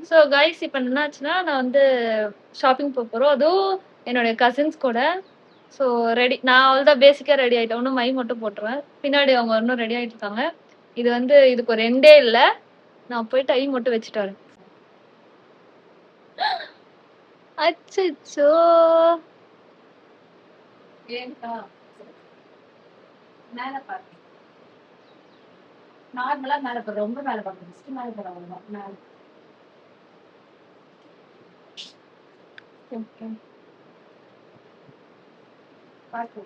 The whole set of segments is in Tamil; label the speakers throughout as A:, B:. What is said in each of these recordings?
A: ஸோ கைஸ் இப்போ என்னாச்சுன்னா நான் வந்து ஷாப்பிங் போகிறோம். அதுவும் என்னுடைய கசின்ஸ் கூட. ஸோ ரெடி நான் அவ்வளோதான் பேசிக்காக ரெடி ஆகிட்டேன். இன்னும் மை மட்டும் போட்டுருவேன். பின்னாடி அவங்க இன்னும் ரெடி ஆகிட்டு இருக்காங்க. இது வந்து இதுக்கு ஒரு எண்டே இல்லை. நான் போய் டை மட்டும் வச்சுட்டு வரேன். அச்சோ மேலே பாருங்க. நார்மலா மேலே போடுற ரொம்ப மேலே பார்க்கணும். மேலே போடுற அவ்வளோதான் மேலே. ஓகே பார்த்து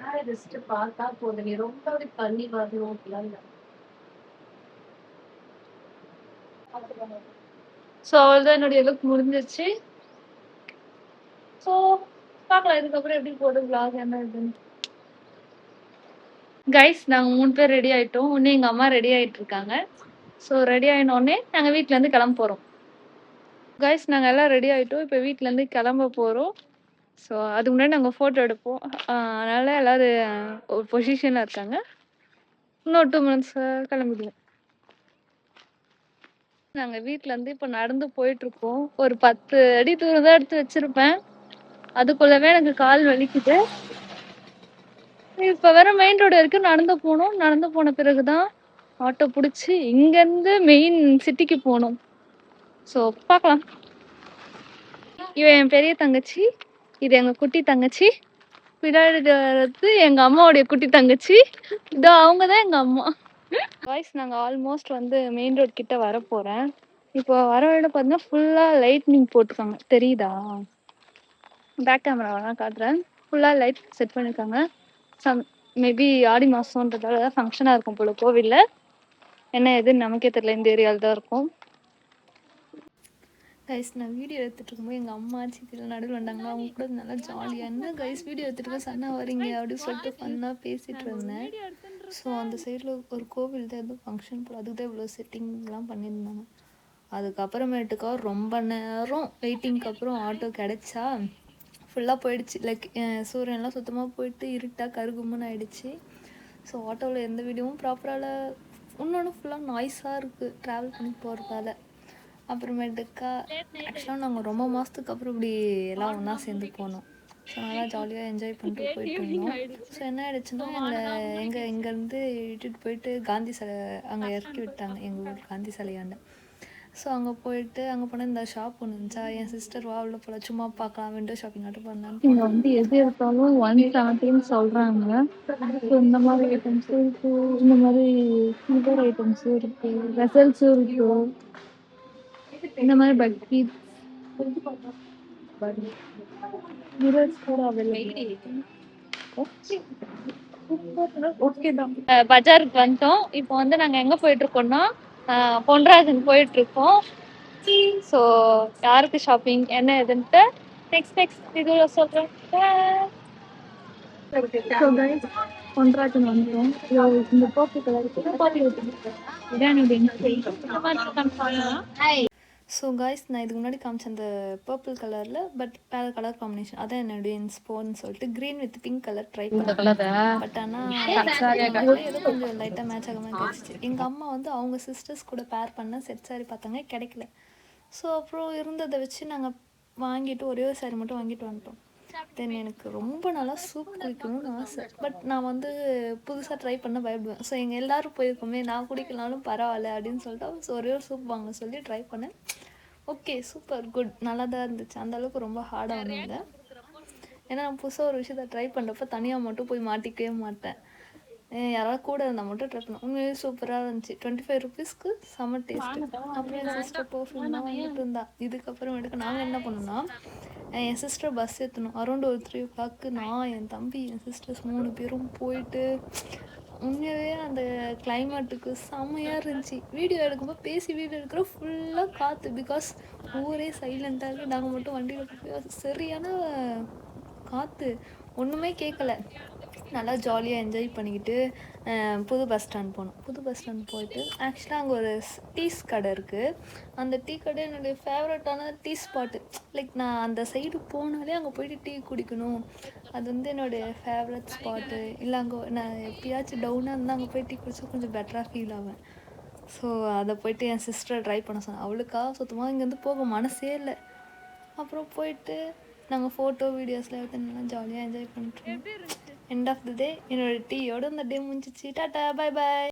A: மேலே ஜஸ்ட் பார்த்தா போதும். நீ ரொம்ப அப்படி பண்ணி வரணும் அப்படிலாம் இல்லை. ஸோ அவ்வளோதான் என்னுடைய லுக் முடிஞ்சிச்சு. ஸோ பார்க்கலாம் இதுக்கப்புறம் எப்படி போடும் vlog என்ன இதுன்னு. கைஸ் நாங்கள் 3 பேர் ரெடி ஆகிட்டோம். இன்னும் எங்கள் அம்மா ரெடி ஆகிட்டு இருக்காங்க. ஸோ ரெடி ஆகினோடனே நாங்கள் வீட்டிலேருந்து கிளம்ப போகிறோம். கைஸ் நாங்கள் எல்லாம் ரெடி ஆகிட்டோம். இப்போ வீட்டிலேருந்து கிளம்ப போகிறோம். ஸோ அதுக்கு முன்னாடி நாங்கள் ஃபோட்டோ எடுப்போம். அதனால் எல்லோரும் ஒரு பொசிஷனில் இருக்காங்க. இன்னும் 2 minutes கிளம்பிடுவோம். நாங்கள் வீட்டிலேருந்து இப்போ நடந்து போயிட்டுருக்கோம். ஒரு 10 அடி தூரம் தான் எடுத்து வச்சுருப்பேன். அதுக்குள்ளவே எனக்கு கால் வலிக்குது. இப்போ வேற மெயின் ரோடு வரைக்கும் நடந்து போகணும். நடந்து போன பிறகு தான் ஆட்டோ பிடிச்சி இங்கேருந்து மெயின் சிட்டிக்கு போகணும். ஸோ பார்க்கலாம். இவன் என் பெரிய தங்கச்சி, இது எங்கள் குட்டி தங்கச்சி, பின்னாடி வர்றது எங்கள் அம்மாவுடைய குட்டி தங்கச்சி, இதோ அவங்க தான் எங்கள் அம்மா. வாய்ஸ் நாங்கள் ஆல்மோஸ்ட் வந்து மெயின் ரோட் கிட்ட வர போகிறேன். இப்போ வர வழியில் பார்த்தீங்கன்னா ஃபுல்லாக லைட்னிங் போட்டிருக்காங்க, தெரியுதா? பேக் கேமராவெல்லாம் காட்டுறேன். ஃபுல்லாக லைட் செட் பண்ணியிருக்காங்க. மேபி ஆடி மாதம்ன்றதால தான் ஃபங்க்ஷனாக இருக்கும் போல கோவிலில். என்ன எதுன்னு நமக்கே தெரியல, இந்த ஏரியாவில் தான் இருக்கும். கைஸ் நான் வீடியோ எடுத்துகிட்டு இருக்கும்போது எங்கள் அம்மா சித்தியில் நடுவில் வந்தாங்களா, அவங்க கூட நல்லா ஜாலியாக என்ன கைஸ் வீடியோ எடுத்துகிட்டு சன்னா வரீங்க அப்படின்னு சொல்லிட்டு ஃபன்னாக பேசிகிட்டு இருந்தேன். ஸோ அந்த சைடில் ஒரு கோவில் தான் எதுவும் ஃபங்க்ஷன் போல், அதுக்கு தான் இவ்வளோ செட்டிங்லாம் பண்ணியிருந்தாங்க. அதுக்கப்புறமேட்டுக்கா ரொம்ப நேரம் வெயிட்டிங்க்கு அப்புறம் ஆட்டோ கிடச்சா ஃபுல்லாக போயிடுச்சு. லைக் சூரியன்லாம் சுத்தமாக போயிட்டு இருட்டாக கருகும்னு ஆயிடுச்சு. ஸோ ஆட்டோவில் எந்த வீடியோவும் ப்ராப்பராக இன்னொன்று ஃபுல்லாக நாய்ஸாக இருக்குது ட்ராவல் பண்ணி போகிறதால. அப்புறமேட்டுக்கா ஆக்சுவலாக நாங்கள் ரொம்ப மாதத்துக்கு அப்புறம் இப்படி எல்லாம் ஒன்றா சேர்ந்து போனோம். ஸோ நல்லா ஜாலியாக என்ஜாய் பண்ணிட்டு போயிட்டு இருந்தோம். ஸோ என்ன ஆயிடுச்சுன்னா எங்களை இங்கேருந்து இட்டுட்டு போயிட்டு காந்தி சிலை அங்கே இறக்கி விட்டாங்க, எங்கள் ஊர் காந்தி சிலையாண்ட. ஸோ அங்கே போயிட்டு அங்கே போனால் இந்த ஷாப் ஒன்று இருந்துச்சா, என் சிஸ்டர் வா உள்ள போல சும்மா பார்க்கலாம் விண்டோ ஷாப்பிங் ஆட்டும் பண்ணான்னு. இங்கே வந்து எது எடுத்தாலும் 170 சொல்கிறாங்க. ஸோ இந்த மாதிரி ஐட்டம்ஸும் இருக்குது, இந்த மாதிரி சில்வர் ஐட்டம்ஸும் இருக்குது, வெசல்ஸும் இருக்குது, இந்த மாதிரி பக்கெட் மிரர்ஸ் கூட அவைலபிள். ஓகே தான். பஜாருக்கு வந்துட்டோம். இப்போ வந்து நாங்கள் எங்கே போயிட்டுருக்கோம்னா பொன்ராஜன் போயிட்டுருக்கோம். ஸோ யாருக்கு ஷாப்பிங் என்ன எதுன்ட்டு நெக்ஸ்ட் இதில் சொல்கிறேன். பொன்ராஜன் வந்துட்டோம். இந்த பர்பிள் கலருக்கு ஸோ காய்ஸ் நான் இதுக்கு முன்னாடி காமிச்சேன் அந்த பர்பிள் கலரில் பட் வேறு கலர் காம்பினேஷன், அதான் என்னுடைய இன்ஸ்போன்னு சொல்லிட்டு green with pink colour try பண்ணேன். பட் ஆனால் ஏதோ கொஞ்சம் லைட்டாக மேட்ச் ஆகாமல் கிடச்சிச்சு. எங்கள் அம்மா வந்து அவங்க சிஸ்டர்ஸ் கூட பேர் பண்ண செட் சாரி பார்த்தாங்க, கிடைக்கல. ஸோ அப்புறம் இருந்ததை வச்சு நாங்கள் வாங்கிட்டு ஒரே ஒரு சாரி மட்டும் வாங்கிட்டு வந்துட்டோம். தென் எனக்கு ரொம்ப நல்லா சூப் குடிக்கணும்னு ஆசை. பட் நான் வந்து புதுசாக ட்ரை பண்ண பயப்படுவேன். ஸோ எங்கள் எல்லோரும் போயிருக்கோமே, நான் குடிக்கலாலும் பரவாயில்ல அப்படின்னு சொல்லிட்டு ஒரே ஒரு சூப் வாங்க சொல்லி ட்ரை பண்ணேன். ஓகே சூப்பர் குட், நல்லா தான் இருந்துச்சு. அந்தளவுக்கு ரொம்ப ஹார்டாக வந்தது. ஏன்னா நான் புதுசாக ஒரு விஷயத்தை ட்ரை பண்ணுறப்ப தனியாக மட்டும் போய் மாட்டிக்கவே மாட்டேன். யாராவது கூட இருந்தால் மட்டும் ட்ரை பண்ணேன். உண்மையிலே சூப்பராக இருந்துச்சு. 25 rupeesக்கு செம்ம டேஸ்ட்டு. அப்புறம் என் சிஸ்டர் பர்ஃப்யூம் தான் வாங்கிட்டு இருந்தா. இதுக்கப்புறமேட்டுக்கு நாங்கள் என்ன பண்ணோம்னா, என் சிஸ்டர் பஸ் ஏற்றணும் அரௌண்ட் ஒரு 3 o'clock. நான் என் தம்பி என் சிஸ்டர்ஸ் 3 பேரும் போயிட்டு உண்மையாகவே அந்த கிளைமேட்டுக்கு செம்மையாக இருந்துச்சு. வீடியோ எடுக்கும்போது பேசி வீடியோ எடுக்கிற ஃபுல்லாக காற்று, பிகாஸ் ஊரே சைலண்ட்டாக இருக்குது. நாங்கள் மட்டும் வண்டியில் போய் சரியான காற்று, ஒன்றுமே கேட்கல. நல்லா ஜாலியாக என்ஜாய் பண்ணிக்கிட்டு புது பஸ் ஸ்டாண்ட் போனோம். புது பஸ் ஸ்டாண்ட் போயிட்டு ஆக்சுவலாக அங்கே ஒரு டீஸ் கடை இருக்குது. அந்த டீ கடை என்னுடைய ஃபேவரட்டான டீ ஸ்பாட்டு. லைக் நான் அந்த சைடு போனாலே அங்கே போயிட்டு டீ குடிக்கணும், அது வந்து என்னுடைய ஃபேவரட் ஸ்பாட்டு. இல்லை அங்கே நான் எப்பயாச்சும் டவுனாக இருந்தால் அங்கே போய் டீ குடிச்சா கொஞ்சம் பெட்டராக ஃபீல் ஆவேன். ஸோ அதை போயிட்டு என் சிஸ்டரை ட்ரை பண்ண சொன்னேன். அவளுக்கா சுத்தமாக இங்கேருந்து போக மனசே இல்லை. அப்புறம் போயிட்டு நாங்கள் ஃபோட்டோ வீடியோஸ்லாம் எடுத்து நல்லா ஜாலியாக என்ஜாய் பண்ணிட்டோம். எண்ட் ஆஃப் த டே என்னோடய டீயோடு அந்த டே முடிஞ்சிச்சு. Tata, bye bye.